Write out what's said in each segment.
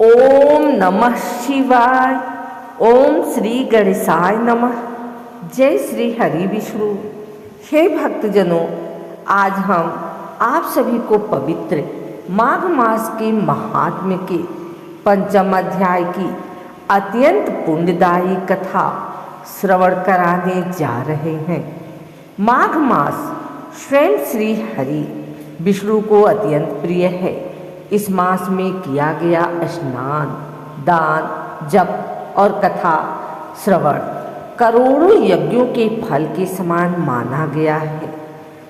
ओम नमः शिवाय। ओम श्री गणेशाय नमः। जय श्री हरि विष्णु। हे भक्तजनों, आज हम आप सभी को पवित्र माघ मास के महात्म्य के पंचम अध्याय की अत्यंत पुण्यदायी कथा श्रवण कराने जा रहे हैं। माघ मास स्वयं श्री हरि विष्णु को अत्यंत प्रिय है। इस मास में किया गया स्नान, दान, जप और कथा श्रवण करोड़ों यज्ञों के फल के समान माना गया है।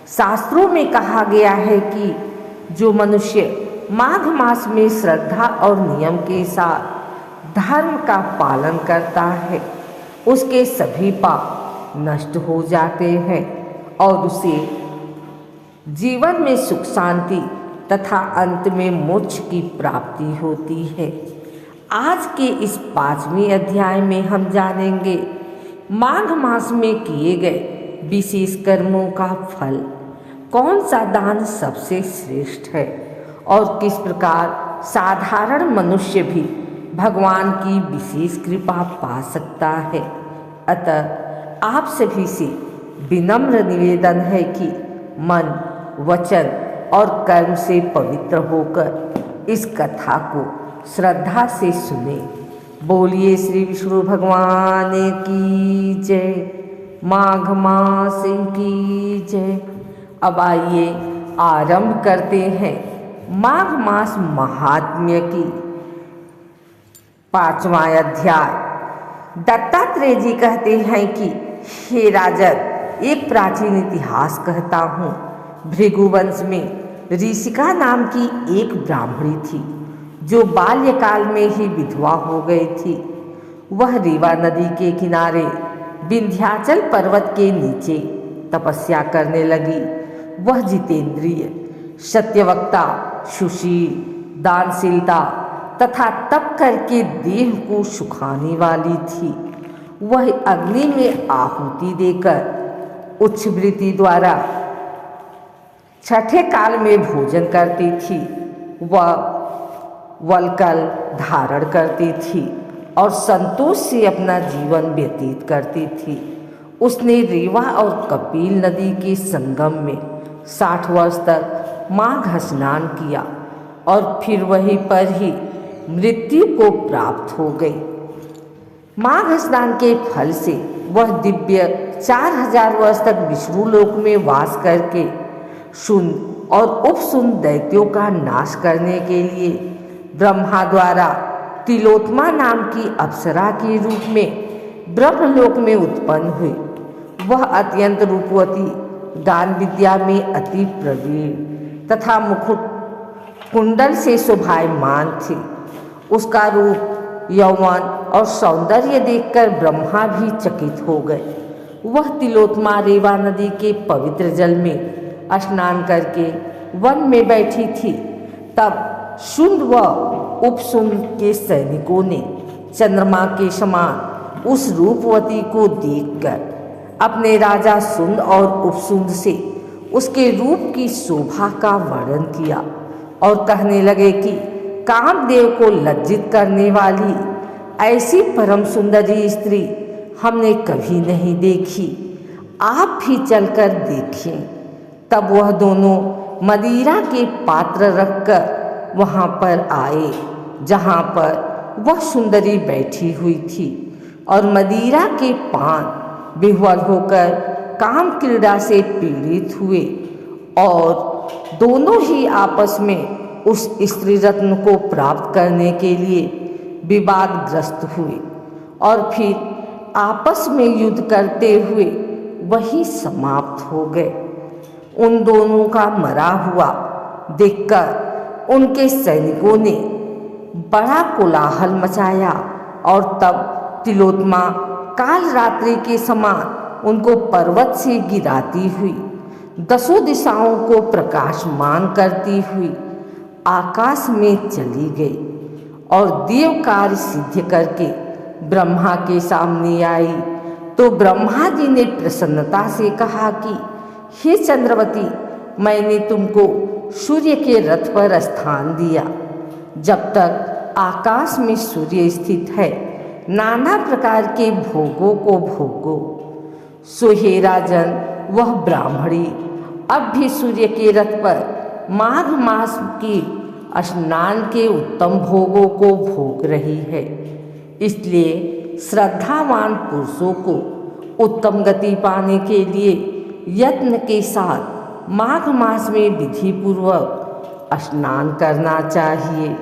शास्त्रों में कहा गया है कि जो मनुष्य माघ मास में श्रद्धा और नियम के साथ धर्म का पालन करता है, उसके सभी पाप नष्ट हो जाते हैं और उसे जीवन में सुख शांति तथा अंत में मोक्ष की प्राप्ति होती है। आज के इस 5वें अध्याय में हम जानेंगे माघ मास में किए गए विशेष कर्मों का फल, कौन सा दान सबसे श्रेष्ठ है और किस प्रकार साधारण मनुष्य भी भगवान की विशेष कृपा पा सकता है। अतः आप सभी से विनम्र निवेदन है कि मन, वचन और कर्म से पवित्र होकर इस कथा को श्रद्धा से सुने। बोलिए श्री विष्णु भगवान की जय, माघ मास की जय। अब आइए आरंभ करते हैं माघ मास महात्म्य की 5वां अध्याय। दत्तात्रेय जी कहते हैं कि हे राजन, एक प्राचीन इतिहास कहता हूँ। भृगुवंश में ऋषिका नाम की एक ब्राह्मणी थी जो बाल्यकाल में ही विधवा हो गई थी। वह रीवा नदी के किनारे विंध्याचल पर्वत के नीचे तपस्या करने लगी। वह जितेंद्रिय, सत्यवक्ता, सुशील, दानशीलता तथा तप करके देह को सुखाने वाली थी। वह अग्नि में आहुति देकर उच्छवृत्ति द्वारा छठे काल में भोजन करती थी। वह वलकल धारण करती थी और संतोष से अपना जीवन व्यतीत करती थी। उसने रीवा और कपिल नदी के संगम में 60 वर्ष तक माघ स्नान किया और फिर वहीं पर ही मृत्यु को प्राप्त हो गई। माघ स्नान के फल से वह दिव्य 4000 वर्ष तक विष्णु लोक में वास करके सुन और उपसुन दैत्यों का नाश करने के लिए ब्रह्मा द्वारा तिलोत्मा नाम की अप्सरा के रूप में ब्रह्मलोक में उत्पन्न हुई। वह अत्यंत रूपवती, गान विद्या में अति प्रवीण तथा मुकुट कुंडल से शोभायमान थी। उसका रूप, यौवन और सौंदर्य देखकर ब्रह्मा भी चकित हो गए। वह तिलोत्मा रेवा नदी के पवित्र जल में स्नान करके वन में बैठी थी। तब शुंड व उपशुंड के सैनिकों ने चंद्रमा के समान उस रूपवती को देखकर अपने राजा शुंड और उपशुंड से उसके रूप की शोभा का वर्णन किया और कहने लगे कि कामदेव को लज्जित करने वाली ऐसी परम सुंदरी स्त्री हमने कभी नहीं देखी। आप भी चलकर देखें। तब वह दोनों मदिरा के पात्र रखकर वहाँ पर आए जहाँ पर वह सुंदरी बैठी हुई थी और मदिरा के पान विह्वल होकर काम क्रीड़ा से पीड़ित हुए और दोनों ही आपस में उस स्त्री रत्न को प्राप्त करने के लिए विवादग्रस्त हुए और फिर आपस में युद्ध करते हुए वही समाप्त हो गए। उन दोनों का मरा हुआ देखकर उनके सैनिकों ने बड़ा कोलाहल मचाया और तब तिलोत्मा काल रात्रि के समान उनको पर्वत से गिराती हुई 10 दिशाओं को प्रकाशमान करती हुई आकाश में चली गई और देव कार्य सिद्ध करके ब्रह्मा के सामने आई। तो ब्रह्मा जी ने प्रसन्नता से कहा कि हे चंद्रवती, मैंने तुमको सूर्य के रथ पर स्थान दिया। जब तक आकाश में सूर्य स्थित है, नाना प्रकार के भोगों को भोगो। सोहे राजन, वह ब्राह्मणी अब भी सूर्य के रथ पर माघ मास की स्नान के उत्तम भोगों को भोग रही है। इसलिए श्रद्धावान पुरुषों को उत्तम गति पाने के लिए यत्न के साथ माघ मास में विधि पूर्वक स्नान करना चाहिए।